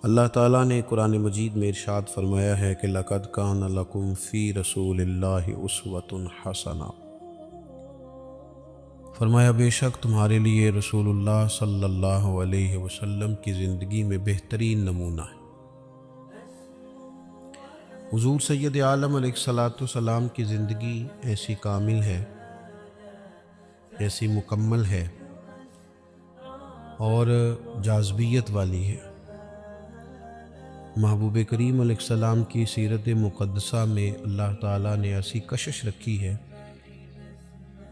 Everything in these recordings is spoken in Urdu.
اللہ تعالیٰ نے قرآن مجید میں ارشاد فرمایا ہے کہ لَقَدْ كَانَ لَكُمْ فِي رَسُولِ اللَّهِ أُسْوَةٌ حَسَنَةٌ، فرمایا بے شک تمہارے لیے رسول اللہ صلی اللہ علیہ وسلم کی زندگی میں بہترین نمونہ ہے۔ حضور سید عالم علیہ الصلوۃ والسلام کی زندگی ایسی کامل ہے، ایسی مکمل ہے اور جاذبیت والی ہے۔ محبوب کریم علیہ السلام کی سیرت مقدسہ میں اللہ تعالیٰ نے ایسی کشش رکھی ہے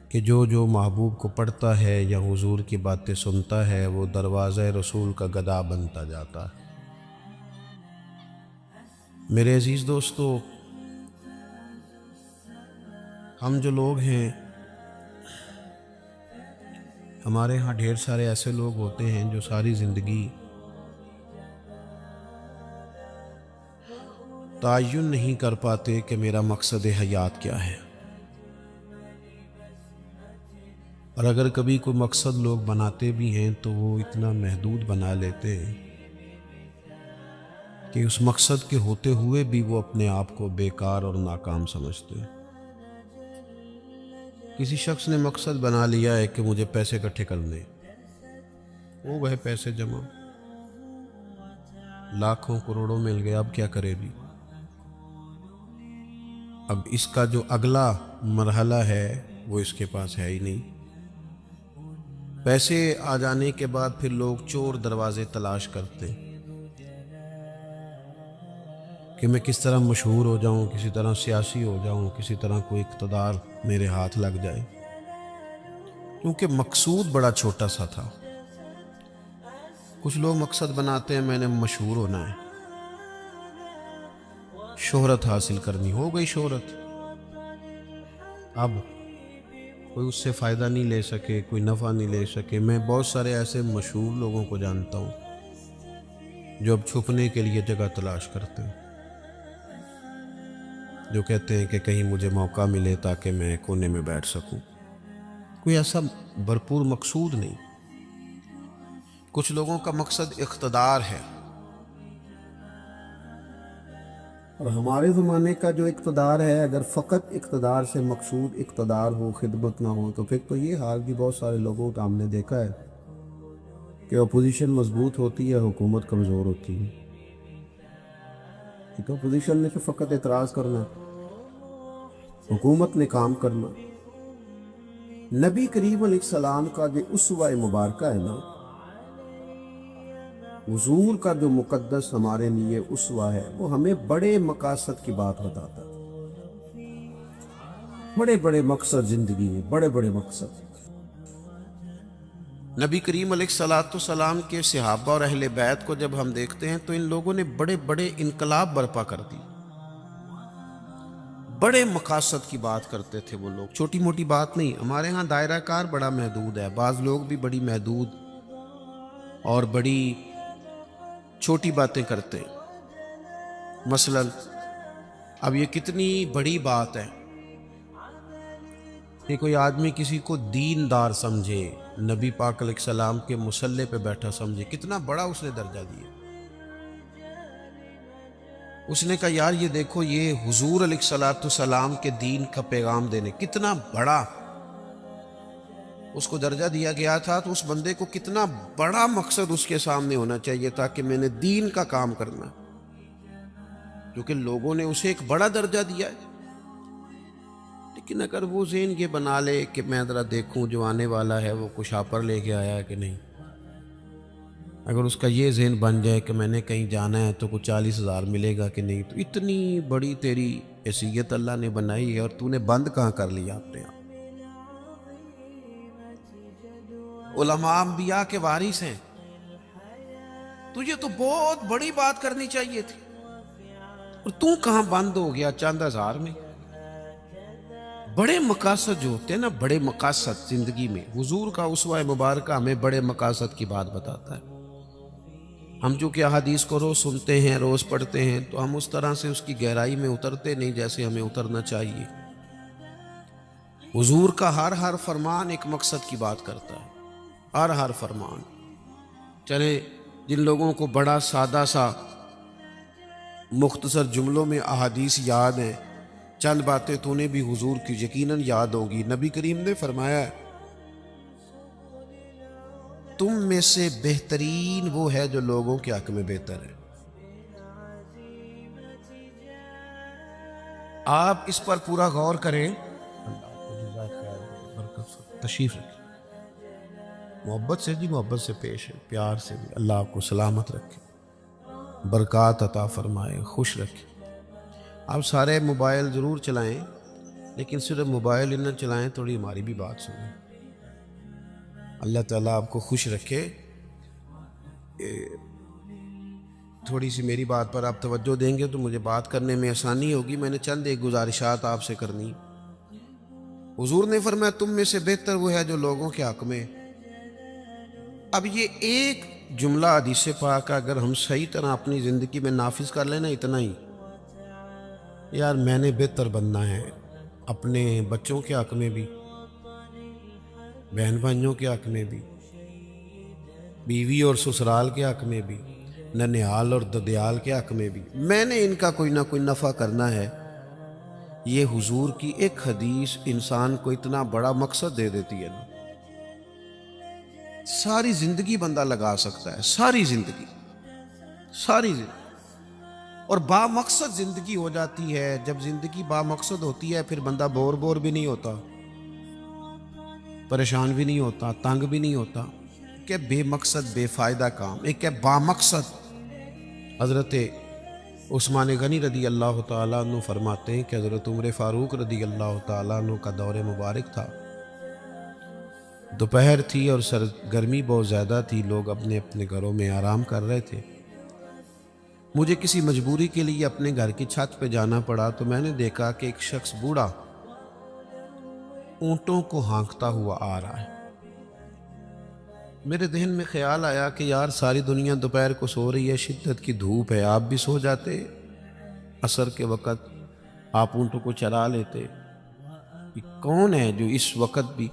کہ جو محبوب کو پڑھتا ہے یا حضور کی باتیں سنتا ہے وہ دروازہ رسول کا گدا بنتا جاتا ہے۔ میرے عزیز دوستو، ہم جو لوگ ہیں، ہمارے ہاں ڈھیر سارے ایسے لوگ ہوتے ہیں جو ساری زندگی تعین نہیں کر پاتے کہ میرا مقصد حیات کیا ہے، اور اگر کبھی کوئی مقصد لوگ بناتے بھی ہیں تو وہ اتنا محدود بنا لیتے ہیں کہ اس مقصد کے ہوتے ہوئے بھی وہ اپنے آپ کو بیکار اور ناکام سمجھتے ہیں۔ کسی شخص نے مقصد بنا لیا ہے کہ مجھے پیسے اکٹھے کرنے، وہ پیسے جمع لاکھوں کروڑوں مل گئے، اب کیا کرے بھی؟ اب اس کا جو اگلا مرحلہ ہے وہ اس کے پاس ہے ہی نہیں۔ پیسے آ جانے کے بعد پھر لوگ چور دروازے تلاش کرتے کہ میں کس طرح مشہور ہو جاؤں، کسی طرح سیاسی ہو جاؤں، کسی طرح کوئی اقتدار میرے ہاتھ لگ جائے، کیونکہ مقصود بڑا چھوٹا سا تھا۔ کچھ لوگ مقصد بناتے ہیں میں نے مشہور ہونا ہے، شہرت حاصل کرنی، ہو گئی شہرت، اب کوئی اس سے فائدہ نہیں لے سکے، کوئی نفع نہیں لے سکے۔ میں بہت سارے ایسے مشہور لوگوں کو جانتا ہوں جو اب چھپنے کے لیے جگہ تلاش کرتے ہیں، جو کہتے ہیں کہ کہیں مجھے موقع ملے تاکہ میں کونے میں بیٹھ سکوں۔ کوئی ایسا بھرپور مقصود نہیں۔ کچھ لوگوں کا مقصد اقتدار ہے، اور ہمارے زمانے کا جو اقتدار ہے، اگر فقط اقتدار سے مقصود اقتدار ہو، خدمت نہ ہو، تو پھر تو یہ حال بھی بہت سارے لوگوں کا ہم نے دیکھا ہے کہ اپوزیشن مضبوط ہوتی ہے، حکومت کمزور ہوتی ہے۔ تو اپوزیشن نے تو فقط اعتراض کرنا، حکومت نے کام کرنا۔ نبی کریم علیہ السلام کا جو اسوہ مبارکہ ہے نا، حضور کا جو مقدس ہمارے لیے اسوہ ہے، وہ ہمیں بڑے مقاصد کی بات بتاتا ہے۔ بڑے بڑے مقصد زندگی میں، بڑے بڑے مقصد۔ نبی کریم علیہ الصلوۃ والسلام کے صحابہ اور اہل بیت کو جب ہم دیکھتے ہیں تو ان لوگوں نے بڑے بڑے انقلاب برپا کر دی، بڑے مقاصد کی بات کرتے تھے وہ لوگ، چھوٹی موٹی بات نہیں۔ ہمارے ہاں دائرہ کار بڑا محدود ہے، بعض لوگ بھی بڑی محدود اور بڑی چھوٹی باتیں کرتے ہیں۔ مثلا اب یہ کتنی بڑی بات ہے کہ کوئی آدمی کسی کو دیندار سمجھے، نبی پاک علیہ السلام کے مصلی پہ بیٹھا سمجھے، کتنا بڑا اس نے درجہ دیا۔ اس نے کہا یار یہ دیکھو، یہ حضور علیہ الصلوۃ والسلام کے دین کا پیغام دینے، کتنا بڑا اس کو درجہ دیا گیا تھا، تو اس بندے کو کتنا بڑا مقصد اس کے سامنے ہونا چاہیے تھا کہ میں نے دین کا کام کرنا، کیونکہ لوگوں نے اسے ایک بڑا درجہ دیا ہے۔ لیکن اگر وہ ذہن یہ بنا لے کہ میں ذرا دیکھوں جو آنے والا ہے وہ کچھ آپر لے کے آیا ہے کہ نہیں، اگر اس کا یہ ذہن بن جائے کہ میں نے کہیں جانا ہے تو کچھ 40,000 ملے گا کہ نہیں، تو اتنی بڑی تیری حیثیت اللہ نے بنائی ہے اور تو نے بند کہاں کر لیا اپنے آپ۔ علماء انبیاء کے وارث ہیں، تجھے تو بہت بڑی بات کرنی چاہیے تھی، اور تو کہاں بند ہو گیا چند ہزار میں۔ بڑے مقاصد جو ہوتے ہیں نا، بڑے مقاصد زندگی میں، حضور کا اسوہ مبارکہ ہمیں بڑے مقاصد کی بات بتاتا ہے۔ ہم جو کہ احادیث کو روز سنتے ہیں، روز پڑھتے ہیں، تو ہم اس طرح سے اس کی گہرائی میں اترتے نہیں جیسے ہمیں اترنا چاہیے۔ حضور کا ہر فرمان ایک مقصد کی بات کرتا ہے، ہر فرمان۔ چلے جن لوگوں کو بڑا سادہ سا مختصر جملوں میں احادیث یاد ہیں، چند باتیں تو انہیں بھی حضور کی یقیناً یاد ہوگی۔ نبی کریم نے فرمایا تم میں سے بہترین وہ ہے جو لوگوں کے حق میں بہتر ہے۔ آپ اس پر پورا غور کریں۔ تشریف رکھیں، محبت سے جی، محبت سے پیش ہے، پیار سے بھی۔ اللہ آپ کو سلامت رکھے، برکات عطا فرمائے، خوش رکھے۔ آپ سارے موبائل ضرور چلائیں، لیکن صرف موبائل نہ چلائیں، تھوڑی ہماری بھی بات سنیں۔ اللہ تعالیٰ آپ کو خوش رکھے۔ تھوڑی سی میری بات پر آپ توجہ دیں گے تو مجھے بات کرنے میں آسانی ہوگی۔ میں نے چند ایک گزارشات آپ سے کرنی۔ حضور نے فرمایا تم میں سے بہتر وہ ہے جو لوگوں کے حق میں۔ اب یہ ایک جملہ حدیث پاک کا اگر ہم صحیح طرح اپنی زندگی میں نافذ کر لینا، اتنا ہی، یار میں نے بہتر بننا ہے، اپنے بچوں کے حق میں بھی، بہن بھائیوں کے حق میں بھی، بیوی اور سسرال کے حق میں بھی، ننیال اور ددیال کے حق میں بھی، میں نے ان کا کوئی نہ کوئی نفع کرنا ہے۔ یہ حضور کی ایک حدیث انسان کو اتنا بڑا مقصد دے دیتی ہے نا، ساری زندگی بندہ لگا سکتا ہے، ساری زندگی اور با مقصد زندگی ہو جاتی ہے۔ جب زندگی با مقصد ہوتی ہے پھر بندہ بور بھی نہیں ہوتا، پریشان بھی نہیں ہوتا، تنگ بھی نہیں ہوتا۔ کہ بے مقصد بے فائدہ کام، ایک ہے با مقصد۔ حضرت عثمان غنی رضی اللہ تعالیٰ عنہ فرماتے ہیں کہ حضرت عمر فاروق رضی اللہ تعالیٰ عنہ کا دور مبارک تھا، دوپہر تھی اور گرمی بہت زیادہ تھی، لوگ اپنے اپنے گھروں میں آرام کر رہے تھے۔ مجھے کسی مجبوری کے لیے اپنے گھر کی چھت پہ جانا پڑا تو میں نے دیکھا کہ ایک شخص بوڑھا اونٹوں کو ہانکتا ہوا آ رہا ہے۔ میرے ذہن میں خیال آیا کہ یار ساری دنیا دوپہر کو سو رہی ہے، شدت کی دھوپ ہے، آپ بھی سو جاتے، عصر کے وقت آپ اونٹوں کو چرا لیتے۔ یہ کون ہے جو اس وقت بھی؟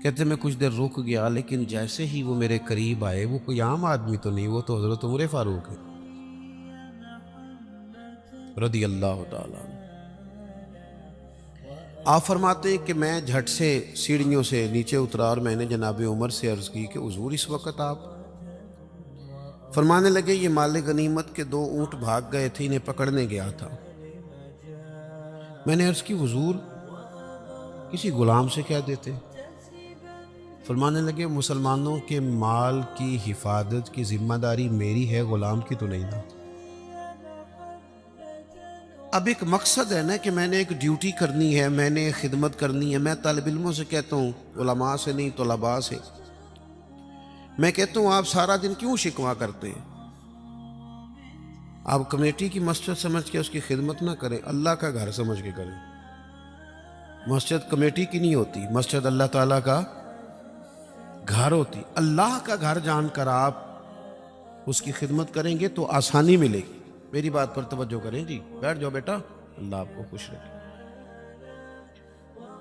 کہتے میں کچھ دیر رک گیا، لیکن جیسے ہی وہ میرے قریب آئے، وہ کوئی عام آدمی تو نہیں، وہ تو حضرت عمر فاروق ہے رضی اللہ تعالیٰ عنہ۔ آپ فرماتے ہیں کہ میں جھٹ سے سیڑھیوں سے نیچے اترا اور میں نے جناب عمر سے عرض کی کہ حضور اس وقت آپ؟ فرمانے لگے یہ مال غنیمت کے 2 اونٹ بھاگ گئے تھے، انہیں پکڑنے گیا تھا۔ میں نے عرض کی حضور کسی غلام سے کہہ دیتے۔ فرمانے لگے مسلمانوں کے مال کی حفاظت کی ذمہ داری میری ہے، غلام کی تو نہیں نا۔ اب ایک مقصد ہے نا کہ میں نے ایک ڈیوٹی کرنی ہے، میں نے خدمت کرنی ہے۔ میں طالب علموں سے کہتا ہوں، علماء سے نہیں، طلباء سے میں کہتا ہوں آپ سارا دن کیوں شکوا کرتے ہیں؟ آپ کمیٹی کی مسجد سمجھ کے اس کی خدمت نہ کریں، اللہ کا گھر سمجھ کے کریں۔ مسجد کمیٹی کی نہیں ہوتی، مسجد اللہ تعالیٰ کا گھر ہوتی۔ اللہ کا گھر جان کر آپ اس کی خدمت کریں گے تو آسانی ملے گی۔ میری بات پر توجہ کریں جی، بیٹھ جاؤ بیٹا، اللہ آپ کو خوش رکھے۔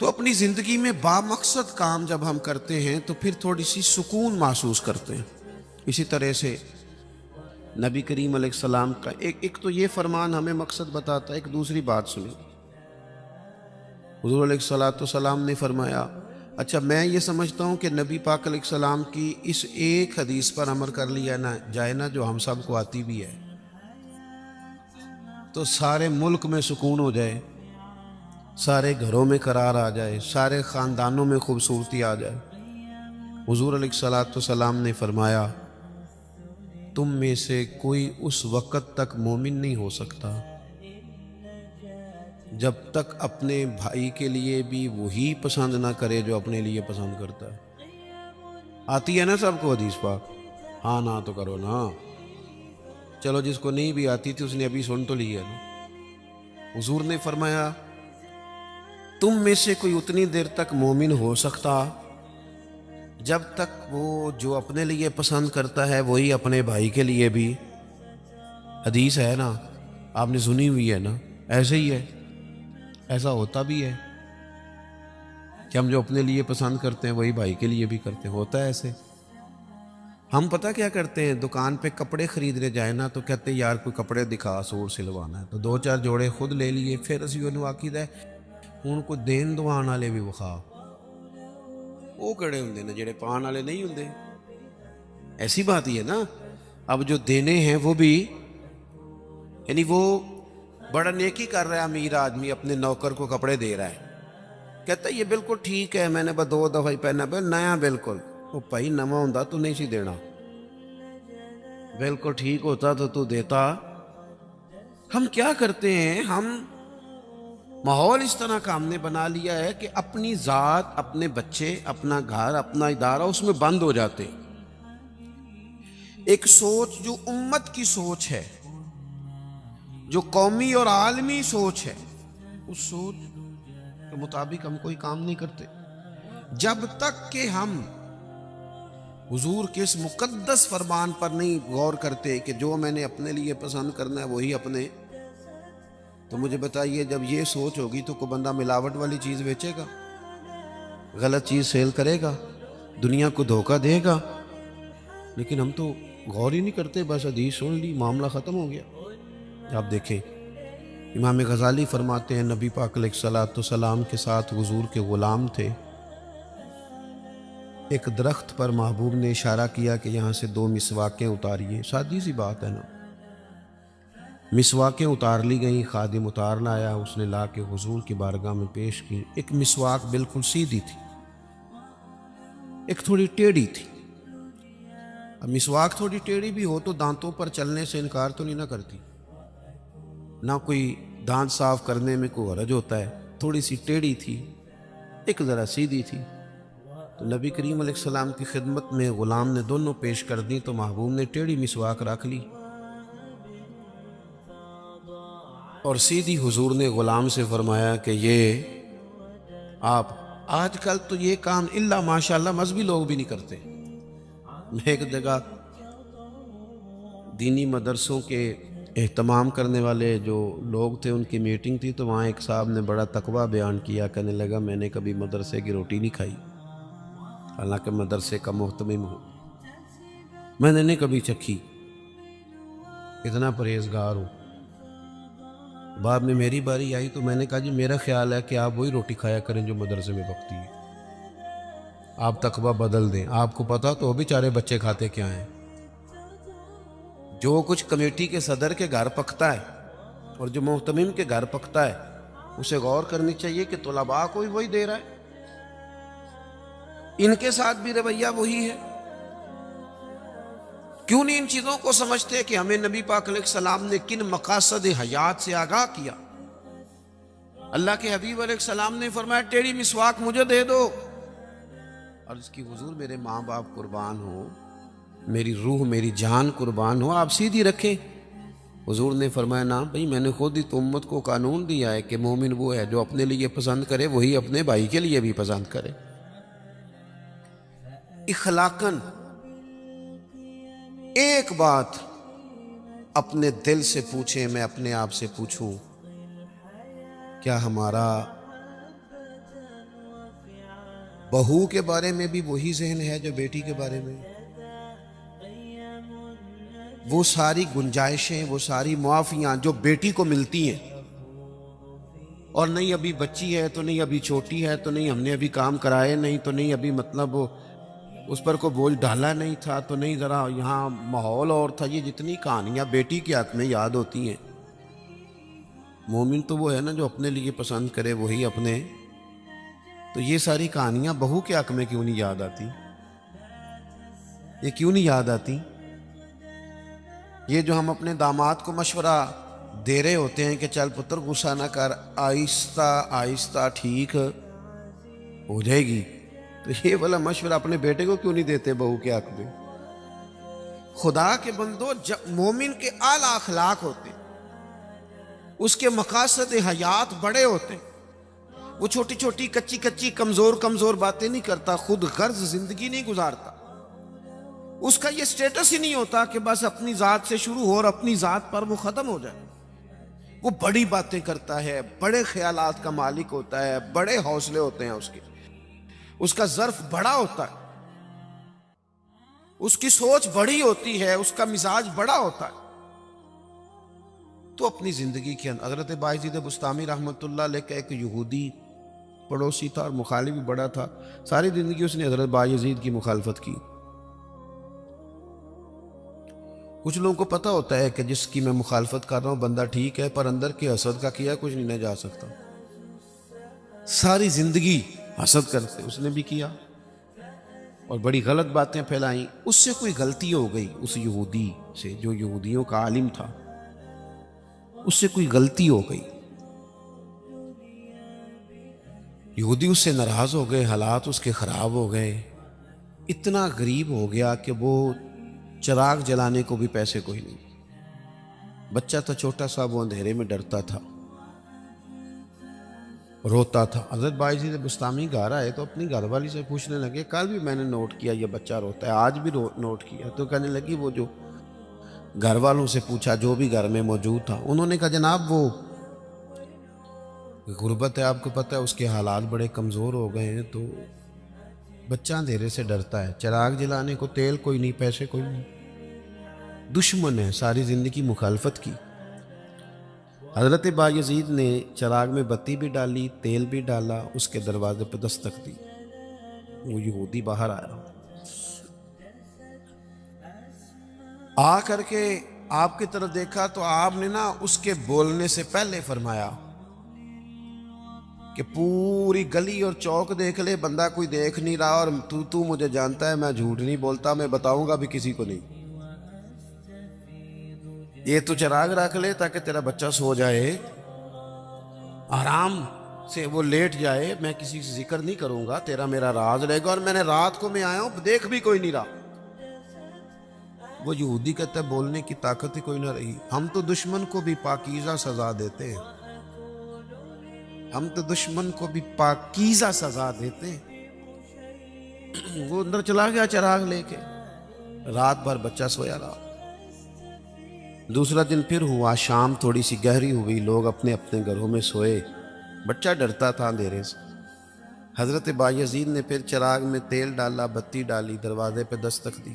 تو اپنی زندگی میں با مقصد کام جب ہم کرتے ہیں تو پھر تھوڑی سی سکون محسوس کرتے ہیں۔ اسی طرح سے نبی کریم علیہ السلام کا ایک تو یہ فرمان ہمیں مقصد بتاتا ہے۔ ایک دوسری بات سنیں، حضور علیہ السلام نے فرمایا، اچھا میں یہ سمجھتا ہوں کہ نبی پاک علیہ السلام کی اس ایک حدیث پر عمل کر لیا نہ جائے نا، جو ہم سب کو آتی بھی ہے، تو سارے ملک میں سکون ہو جائے، سارے گھروں میں قرار آ جائے، سارے خاندانوں میں خوبصورتی آ جائے۔ حضور علیہ السلام نے فرمایا تم میں سے کوئی اس وقت تک مومن نہیں ہو سکتا جب تک اپنے بھائی کے لیے بھی وہی پسند نہ کرے جو اپنے لیے پسند کرتا ہے۔ آتی ہے نا سب کو حدیث پاک؟ ہاں نہ تو کرو نا، چلو جس کو نہیں بھی آتی تھی اس نے ابھی سن تو لی ہے نا۔ حضور نے فرمایا تم میں سے کوئی اتنی دیر تک مومن ہو سکتا جب تک وہ جو اپنے لیے پسند کرتا ہے وہی اپنے بھائی کے لیے بھی، حدیث ہے نا، آپ نے سنی ہوئی ہے نا، ایسے ہی ہے، ایسا ہوتا بھی ہے کہ ہم جو اپنے لیے پسند کرتے ہیں وہی بھائی کے لیے بھی کرتے ہیں، ہوتا ہے ایسے۔ ہم پتہ کیا کرتے ہیں، دکان پہ کپڑے خریدنے جائیں نا تو کہتے ہیں یار کوئی کپڑے دکھا، سوٹ سلوانا ہے، تو 2-4 جوڑے خود لے لیے، پھر اسی انہوں آکیدہ ہے ان کو دین دوان والے بھی وکھا، وہ کڑے ہوندے نا جڑے پان والے نہیں ہوندے۔ ایسی بات ہی ہے نا، اب جو دینے ہیں وہ بھی، یعنی وہ بڑا نیکی کر رہا ہے امیر آدمی، اپنے نوکر کو کپڑے دے رہا ہے، کہتا ہے یہ بالکل ٹھیک ہے، میں نے بس 2 دفعہ ہی پہنا، نیا بالکل۔ وہ بھائی نواں ہوندا تو نہیں سی دینا، بالکل ٹھیک ہوتا تو دیتا۔ ہم کیا کرتے ہیں، ہم ماحول اس طرح کا ہم نے بنا لیا ہے کہ اپنی ذات، اپنے بچے، اپنا گھر، اپنا ادارہ اس میں بند ہو جاتے۔ ایک سوچ جو امت کی سوچ ہے، جو قومی اور عالمی سوچ ہے، اس سوچ کے مطابق ہم کوئی کام نہیں کرتے۔ جب تک کہ ہم حضور کے اس مقدس فرمان پر نہیں غور کرتے کہ جو میں نے اپنے لیے پسند کرنا ہے وہی اپنے، تو مجھے بتائیے جب یہ سوچ ہوگی تو کوئی بندہ ملاوٹ والی چیز بیچے گا، غلط چیز سیل کرے گا، دنیا کو دھوکہ دے گا؟ لیکن ہم تو غور ہی نہیں کرتے، بس حدیث سن لی، معاملہ ختم ہو گیا۔ آپ دیکھیں امام غزالی فرماتے ہیں نبی پاک علیہ الصلوۃ والسلام کے ساتھ حضور کے غلام تھے، ایک درخت پر محبوب نے اشارہ کیا کہ یہاں سے 2 مسواکیں اتاریے، سادی سی بات ہے نا، مسواکیں اتار لی گئیں، خادم اتار لایا، اس نے لا کے حضور کی بارگاہ میں پیش کی۔ ایک مسواک بالکل سیدھی تھی، ایک تھوڑی ٹیڑھی تھی۔ اب مسواک تھوڑی ٹیڑھی بھی ہو تو دانتوں پر چلنے سے انکار تو نہیں نہ کرتی، نہ کوئی دانت صاف کرنے میں کوئی حرج ہوتا ہے، تھوڑی سی ٹیڑھی تھی، ایک ذرا سیدھی تھی۔ تو نبی کریم علیہ السلام کی خدمت میں غلام نے دونوں پیش کر دی، تو محبوب نے ٹیڑھی مسواک رکھ لی اور سیدھی حضور نے غلام سے فرمایا کہ یہ آپ، آج کل تو یہ کام الا ماشاءاللہ مذہبی لوگ بھی نہیں کرتے۔ میں ایک جگہ دینی مدرسوں کے اہتمام کرنے والے جو لوگ تھے ان کی میٹنگ تھی، تو وہاں ایک صاحب نے بڑا تقویٰ بیان کیا، کہنے لگا میں نے کبھی مدرسے کی روٹی نہیں کھائی، حالانکہ مدرسے کا محتمم ہوں، میں نے نہیں کبھی چکھی، اتنا پرہیزگار ہوں۔ بعد میں میری باری آئی تو میں نے کہا جی میرا خیال ہے کہ آپ وہی روٹی کھایا کریں جو مدرسے میں پکتی ہے، آپ تقویٰ بدل دیں، آپ کو پتا تو بیچارے بچے کھاتے کیا ہیں۔ جو کچھ کمیٹی کے صدر کے گھر پکتا ہے اور جو محتمم کے گھر پکتا ہے اسے غور کرنی چاہیے کہ طلباء کو بھی وہی دے رہا ہے، ان کے ساتھ بھی رویہ وہی ہے۔ کیوں نہیں ان چیزوں کو سمجھتے کہ ہمیں نبی پاک علیہ السلام نے کن مقاصد حیات سے آگاہ کیا؟ اللہ کے حبیب علیہ السلام نے فرمایا ٹیڑھی مسواک مجھے دے دو، اور اس کی حضور میرے ماں باپ قربان ہو، میری روح میری جان قربان ہو، آپ سیدھی رکھیں۔ حضور نے فرمایا نا بھئی میں نے خود ہی تو امت کو قانون دیا ہے کہ مومن وہ ہے جو اپنے لیے پسند کرے وہی اپنے بھائی کے لیے بھی پسند کرے۔ اخلاقاً ایک بات اپنے دل سے پوچھیں، میں اپنے آپ سے پوچھوں، کیا ہمارا بہو کے بارے میں بھی وہی ذہن ہے جو بیٹی کے بارے میں؟ وہ ساری گنجائشیں، وہ ساری معافیاں جو بیٹی کو ملتی ہیں، اور نہیں ابھی بچی ہے تو نہیں ابھی چھوٹی ہے تو نہیں ہم نے ابھی کام کرائے نہیں تو نہیں ابھی مطلب اس پر کوئی بوجھ ڈالا نہیں تھا تو نہیں ذرا یہاں ماحول اور تھا، یہ جتنی کہانیاں بیٹی کے ہاتھ میں یاد ہوتی ہیں۔ مومن تو وہ ہے نا جو اپنے لیے پسند کرے وہی اپنے، تو یہ ساری کہانیاں بہو کے حق میں کیوں نہیں یاد آتی؟ یہ کیوں نہیں یاد آتی؟ یہ جو ہم اپنے داماد کو مشورہ دے رہے ہوتے ہیں کہ چل پتر غصہ نہ کر، آہستہ آہستہ ٹھیک ہو جائے گی، تو یہ والا مشورہ اپنے بیٹے کو کیوں نہیں دیتے بہو کے حق میں؟ خدا کے بندو، مومن کے اعلیٰ اخلاق ہوتے ہیں، اس کے مقاصد حیات بڑے ہوتے ہیں، وہ چھوٹی چھوٹی کچی کچی کمزور باتیں نہیں کرتا، خود غرض زندگی نہیں گزارتا، اس کا یہ سٹیٹس ہی نہیں ہوتا کہ بس اپنی ذات سے شروع ہو اور اپنی ذات پر وہ ختم ہو جائے۔ وہ بڑی باتیں کرتا ہے، بڑے خیالات کا مالک ہوتا ہے، بڑے حوصلے ہوتے ہیں اس کے، اس کا ظرف بڑا ہوتا ہے۔ اس کی سوچ بڑی ہوتی ہے، اس کا مزاج بڑا ہوتا ہے. تو اپنی زندگی کے اندر حضرت بایزید بسطامی رحمۃ اللہ علیہ کا ایک یہودی پڑوسی تھا اور مخالف بھی بڑا تھا. ساری زندگی اس نے حضرت بایزید کی مخالفت کی. کچھ لوگوں کو پتہ ہوتا ہے کہ جس کی میں مخالفت کر رہا ہوں بندہ ٹھیک ہے، پر اندر کے حسد کا کیا کچھ نہیں جا سکتا. ساری زندگی حسد کرتے اس نے بھی کیا اور بڑی غلط باتیں پھیلائیں. اس سے کوئی غلطی ہو گئی، اس یہودی سے جو یہودیوں کا عالم تھا، اس سے کوئی غلطی ہو گئی. یہودی اس سے ناراض ہو گئے، حالات اس کے خراب ہو گئے. اتنا غریب ہو گیا کہ وہ چراغ جلانے کو بھی پیسے کوئی نہیں. بچہ تھا چھوٹا سا، وہ اندھیرے میں ڈرتا تھا، روتا تھا. حضرت بایزید بسطامی گھر آئے تو اپنی گھر والی سے پوچھنے لگے، کل بھی میں نے نوٹ کیا یہ بچہ روتا ہے، آج بھی نوٹ کیا. تو کہنے لگی، وہ جو گھر والوں سے پوچھا جو بھی گھر میں موجود تھا، انہوں نے کہا جناب وہ غربت ہے، آپ کو پتہ ہے اس کے حالات بڑے کمزور ہو گئے ہیں، تو بچہ اندھیرے سے ڈرتا ہے، چراغ جلانے کو تیل کوئی نہیں، پیسے کوئی نہیں. دشمن ہے، ساری زندگی مخالفت کی. حضرت بایزید نے چراغ میں بتی بھی ڈالی، تیل بھی ڈالا، اس کے دروازے پہ دستک دی. وہ یہودی باہر آیا، آ کر کے آپ کی طرف دیکھا تو آپ نے نا اس کے بولنے سے پہلے فرمایا کہ پوری گلی اور چوک دیکھ لے، بندہ کوئی دیکھ نہیں رہا، اور تو مجھے جانتا ہے میں جھوٹ نہیں بولتا، میں بتاؤں گا بھی کسی کو نہیں. یہ تو چراغ رکھ لے تاکہ تیرا بچہ سو جائے، آرام سے وہ لیٹ جائے، میں کسی سے ذکر نہیں کروں گا، تیرا میرا راز رہے گا، اور میں نے رات کو میں آیا ہوں دیکھ بھی کوئی نہیں رہا. وہ یہودی کہتا ہے بولنے کی طاقت ہی کوئی نہ رہی. ہم تو دشمن کو بھی پاکیزہ سزا دیتے ہیں، ہم تو دشمن کو بھی پاکیزہ سزا دیتے ہیں. وہ اندر چلا گیا چراغ لے کے، رات بھر بچہ سویا رہا. دوسرا دن پھر ہوا، شام تھوڑی سی گہری ہوئی، لوگ اپنے اپنے گھروں میں سوئے، بچہ ڈرتا تھا اندھیرے سے. حضرت بایزید نے پھر چراغ میں تیل ڈالا، بتی ڈالی، دروازے پہ دستک دی.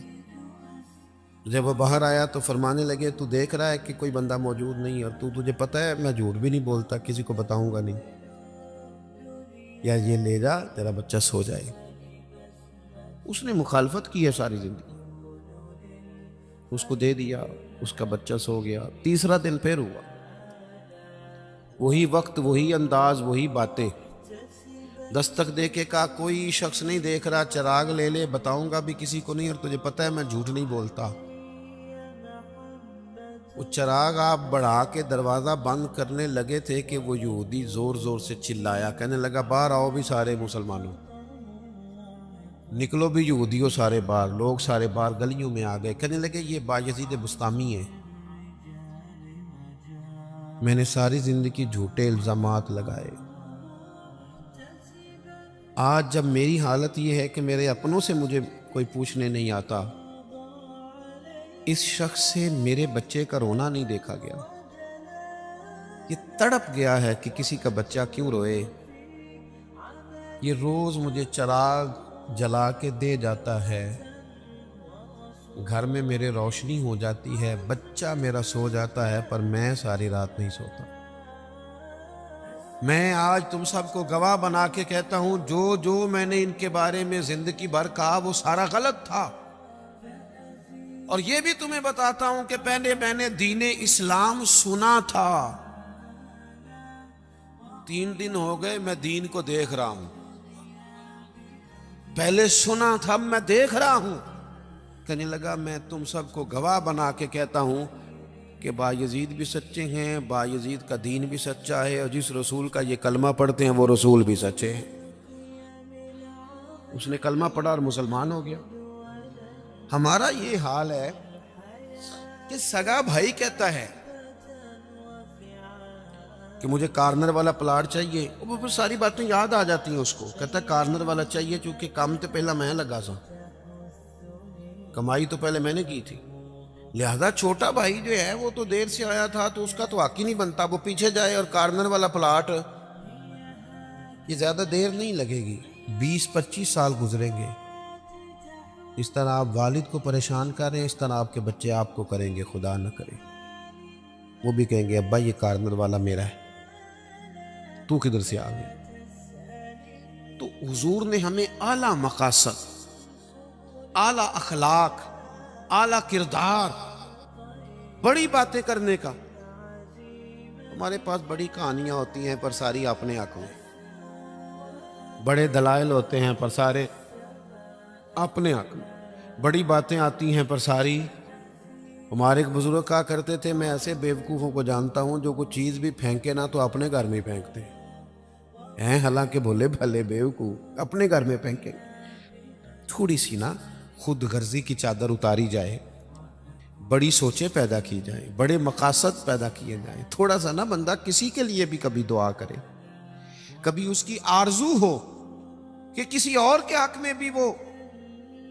جب وہ باہر آیا تو فرمانے لگے، تو دیکھ رہا ہے کہ کوئی بندہ موجود نہیں، اور تجھے پتہ ہے میں جھوٹ بھی نہیں بولتا، کسی کو بتاؤں گا نہیں، یا یہ لے جا تیرا بچہ سو جائے. اس نے مخالفت کی ہے ساری زندگی، اس کو دے دیا، اس کا بچہ سو گیا. تیسرا دن پھر ہوا، وہی وقت، وہی انداز، وہی باتیں. دستک دے کے کہا کوئی شخص نہیں دیکھ رہا، چراغ لے لے، بتاؤں گا بھی کسی کو نہیں، اور تجھے پتہ ہے میں جھوٹ نہیں بولتا. وہ چراغ آپ بڑھا کے دروازہ بند کرنے لگے تھے کہ وہ یہودی زور زور سے چلایا، کہنے لگا باہر آؤ بھی سارے مسلمانوں، نکلو بھی یہودیوں سارے باہر. لوگ سارے باہر گلیوں میں آ گئے، کہنے لگے یہ بایزید بسطامی ہے، میں نے ساری زندگی جھوٹے الزامات لگائے. آج جب میری حالت یہ ہے کہ میرے اپنوں سے مجھے کوئی پوچھنے نہیں آتا، اس شخص سے میرے بچے کا رونا نہیں دیکھا گیا. یہ تڑپ گیا ہے کہ کسی کا بچہ کیوں روئے. یہ روز مجھے چراغ جلا کے دے جاتا ہے، گھر میں میرے روشنی ہو جاتی ہے، بچہ میرا سو جاتا ہے، پر میں ساری رات نہیں سوتا. میں آج تم سب کو گواہ بنا کے کہتا ہوں، جو میں نے ان کے بارے میں زندگی بھر کہا وہ سارا غلط تھا. اور یہ بھی تمہیں بتاتا ہوں کہ پہلے میں نے دین اسلام سنا تھا، 3 دن ہو گئے میں دین کو دیکھ رہا ہوں. پہلے سنا تھا، میں دیکھ رہا ہوں. کہنے لگا میں تم سب کو گواہ بنا کے کہتا ہوں کہ بایزید بھی سچے ہیں، بایزید کا دین بھی سچا ہے، اور جس رسول کا یہ کلمہ پڑھتے ہیں وہ رسول بھی سچے ہیں. اس نے کلمہ پڑھا اور مسلمان ہو گیا. ہمارا یہ حال ہے کہ سگا بھائی کہتا ہے کہ مجھے کارنر والا پلاٹ چاہیے، وہ پھر ساری باتیں یاد آ جاتی ہیں اس کو. کہتا ہے کارنر والا چاہیے چونکہ کام تو پہلا میں لگا سا، کمائی تو پہلے میں نے کی تھی، لہذا چھوٹا بھائی جو ہے وہ تو دیر سے آیا تھا تو اس کا تو حق ہی نہیں بنتا وہ پیچھے جائے. اور کارنر والا پلاٹ یہ زیادہ دیر نہیں لگے گی، 20-25 سال گزریں گے. اس طرح آپ والد کو پریشان کر رہے ہیں، اس طرح آپ کے بچے آپ کو کریں گے، خدا نہ کرے۔ وہ بھی کہیں گے ابا یہ کارنر والا میرا ہے، تو کدھر سے آ گیا؟ تو حضور نے ہمیں اعلیٰ مقاصد، اعلیٰ اخلاق، اعلیٰ کردار، بڑی باتیں کرنے کا۔ ہمارے پاس بڑی کہانیاں ہوتی ہیں پر ساری اپنے حق میں، بڑے دلائل ہوتے ہیں پر سارے اپنے حق میں، بڑی باتیں آتی ہیں پر ساری۔ ہمارے ایک بزرگ کہا کرتے تھے میں ایسے بیوقوفوں کو جانتا ہوں جو کوئی چیز بھی پھینکے نا تو اپنے گھر میں ہی پھینکتے ہیں، حالانکہ بھولے بھلے بیوقوف اپنے گھر میں پھینکیں۔ تھوڑی سی نا خود غرضی کی چادر اتاری جائے، بڑی سوچیں پیدا کی جائیں، بڑے مقاصد پیدا کیے جائیں، تھوڑا سا نا بندہ کسی کے لیے بھی کبھی دعا کرے، کبھی اس کی آرزو ہو کہ کسی اور کے حق میں بھی وہ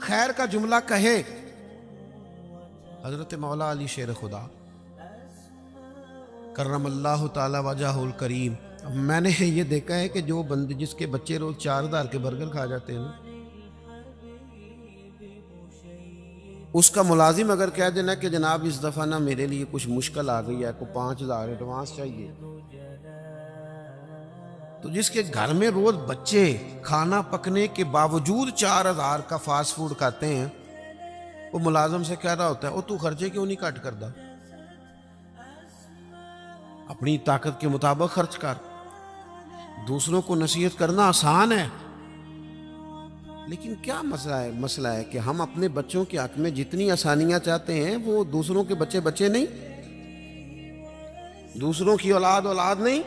خیر کا جملہ کہے۔ حضرت مولا علی شیر خدا کرم اللہ تعالی وجہ الکریم، میں نے یہ دیکھا ہے کہ جو بندے جس کے بچے روز 4,000 کے برگر کھا جاتے ہیں نا، اس کا ملازم اگر کہہ دینا کہ جناب اس دفعہ نا میرے لیے کچھ مشکل آ گئی ہے، کو 5,000 ایڈوانس چاہیے، تو جس کے گھر میں روز بچے کھانا پکنے کے باوجود 4,000 کا فاسٹ فوڈ کھاتے ہیں، وہ ملازم سے کہہ رہا ہوتا ہے تو خرچے کیوں نہیں کٹ کردا، اپنی طاقت کے مطابق خرچ کر۔ دوسروں کو نصیحت کرنا آسان ہے، لیکن کیا مسئلہ ہے کہ ہم اپنے بچوں کے حق میں جتنی آسانیاں چاہتے ہیں وہ دوسروں کے بچے بچے نہیں، دوسروں کی اولاد اولاد نہیں۔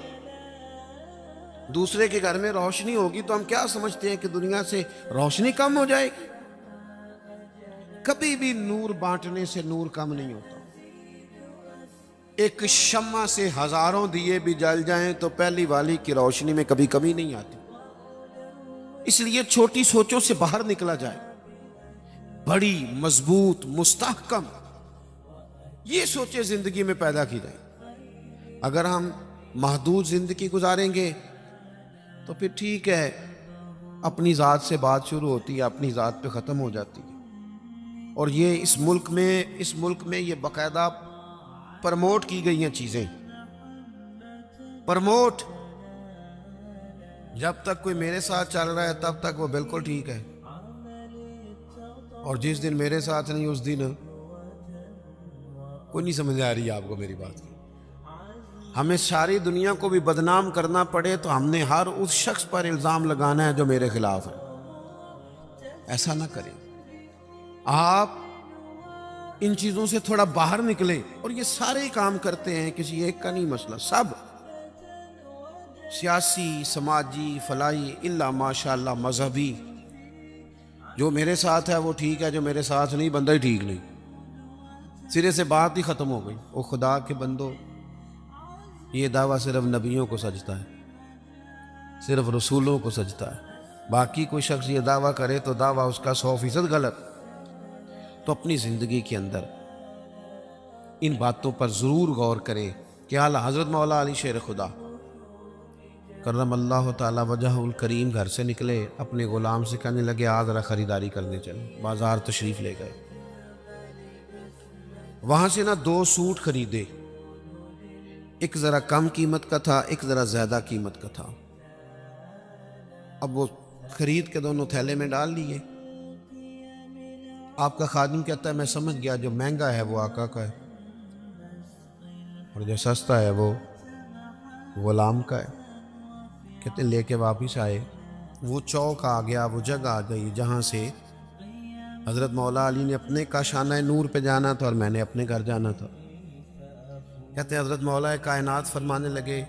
دوسرے کے گھر میں روشنی ہوگی تو ہم کیا سمجھتے ہیں کہ دنیا سے روشنی کم ہو جائے گی؟ کبھی بھی نور بانٹنے سے نور کم نہیں ہوتا۔ ایک شمع سے ہزاروں دیے بھی جل جائیں تو پہلی والی کی روشنی میں کبھی کمی نہیں آتی۔ اس لیے چھوٹی سوچوں سے باہر نکلا جائے، بڑی مضبوط مستحکم یہ سوچیں زندگی میں پیدا کی جائیں۔ اگر ہم محدود زندگی گزاریں گے تو پھر ٹھیک ہے، اپنی ذات سے بات شروع ہوتی ہے، اپنی ذات پہ ختم ہو جاتی ہے۔ اور یہ اس ملک میں یہ باقاعدہ پرموٹ کی گئی ہیں چیزیں، پرموٹ۔ جب تک کوئی میرے ساتھ چل رہا ہے تب تک وہ بالکل ٹھیک ہے، اور جس دن میرے ساتھ نہیں اس دن کوئی نہیں سمجھ آ رہی ہے آپ کو میری بات کی۔ ہمیں ساری دنیا کو بھی بدنام کرنا پڑے تو ہم نے ہر اس شخص پر الزام لگانا ہے جو میرے خلاف ہے۔ ایسا نہ کریں، آپ ان چیزوں سے تھوڑا باہر نکلیں۔ اور یہ سارے کام کرتے ہیں، کسی ایک کا نہیں مسئلہ، سب سیاسی، سماجی، فلاحی، الا ماشاءاللہ مذہبی۔ جو میرے ساتھ ہے وہ ٹھیک ہے، جو میرے ساتھ نہیں بندہ ہی ٹھیک نہیں، سرے سے بات ہی ختم ہو گئی۔ وہ خدا کے بندو، یہ دعویٰ صرف نبیوں کو سجتا ہے، صرف رسولوں کو سجتا ہے۔ باقی کوئی شخص یہ دعویٰ کرے تو دعویٰ اس کا 100% غلط۔ تو اپنی زندگی کے اندر ان باتوں پر ضرور غور کریں کہ اعلیٰ حضرت مولا علی شیر خدا کرم اللہ تعالی وجہ الکریم گھر سے نکلے، اپنے غلام سے کہنے لگے آج ذرا خریداری کرنے چلے، بازار تشریف لے گئے، وہاں سے 2 سوٹ خریدے، ایک ذرا کم قیمت کا تھا، ایک ذرا زیادہ قیمت کا تھا۔ اب وہ خرید کے دونوں تھیلے میں ڈال لیے۔ آپ کا خادم کہتا ہے میں سمجھ گیا جو مہنگا ہے وہ آقا کا ہے اور جو سستا ہے وہ غلام کا ہے۔ کہتے لے کے واپس آئے، وہ چوک آ گیا، وہ جگہ آ گئی جہاں سے حضرت مولا علی نے اپنے کاشانہ نور پہ جانا تھا اور میں نے اپنے گھر جانا تھا۔ کہتے حضرت مولا کائنات فرمانے لگے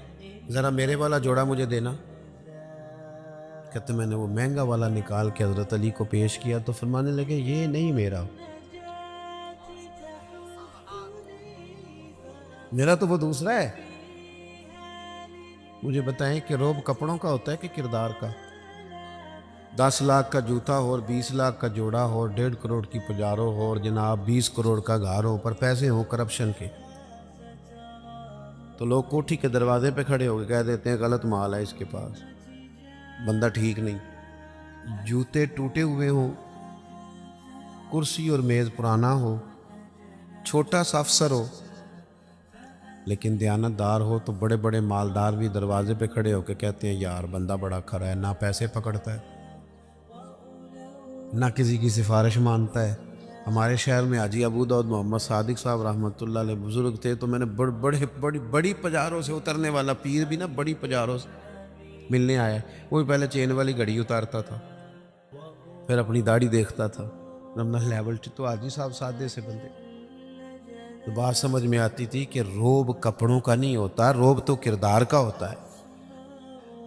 ذرا میرے والا جوڑا مجھے دینا۔ کہتے میں نے وہ مہنگا والا نکال کے حضرت علی کو پیش کیا تو فرمانے لگے یہ نہیں میرا تو وہ دوسرا ہے۔ مجھے بتائیں کہ روب کپڑوں کا ہوتا ہے کہ کردار کا؟ 10 لاکھ کا جوتا ہو اور 20 لاکھ کا جوڑا ہو اور 1.5 کروڑ کی پجارو ہو اور جناب 20 کروڑ کا گھر ہو پر پیسے ہوں کرپشن کے، تو لوگ کوٹھی کے دروازے پہ کھڑے ہو کے کہہ دیتے ہیں غلط مال ہے اس کے پاس، بندہ ٹھیک نہیں۔ جوتے ٹوٹے ہوئے ہوں، کرسی اور میز پرانا ہو، چھوٹا سا افسر ہو، لیکن دیانتدار ہو تو بڑے بڑے مالدار بھی دروازے پہ کھڑے ہو کے کہتے ہیں یار بندہ بڑا کھرا ہے، نہ پیسے پکڑتا ہے نہ کسی کی سفارش مانتا ہے۔ ہمارے شہر میں حاجی ابو داؤد محمد صادق صاحب رحمۃ اللہ علیہ بزرگ تھے، تو میں نے بڑی پجاروں سے اترنے والا پیر بھی نا بڑی پجاروں سے ملنے آیا، وہ پہلے چین والی گھڑی اتارتا تھا، پھر اپنی داڑھی دیکھتا تھا، اپنا لیول تو حاجی صاحب سادے سے بندے، تو بات سمجھ میں آتی تھی کہ روب کپڑوں کا نہیں ہوتا، روب تو کردار کا ہوتا ہے۔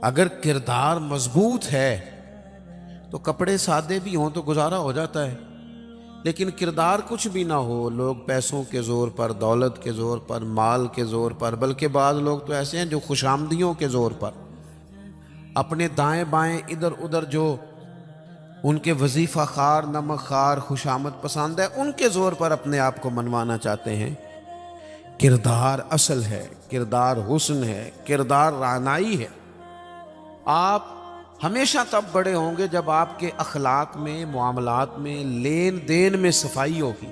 اگر کردار مضبوط ہے تو کپڑے سادے بھی ہوں تو گزارا ہو جاتا ہے، لیکن کردار کچھ بھی نہ ہو، لوگ پیسوں کے زور پر، دولت کے زور پر، مال کے زور پر، بلکہ بعض لوگ تو ایسے ہیں جو خوشامدیوں کے زور پر، اپنے دائیں بائیں ادھر ادھر جو ان کے وظیفہ خار، نمک خار، خوشامد پسند ہے، ان کے زور پر اپنے آپ کو منوانا چاہتے ہیں۔ کردار اصل ہے، کردار حسن ہے، کردار رعنائی ہے۔ آپ ہمیشہ تب بڑے ہوں گے جب آپ کے اخلاق میں، معاملات میں، لین دین میں صفائی ہوگی۔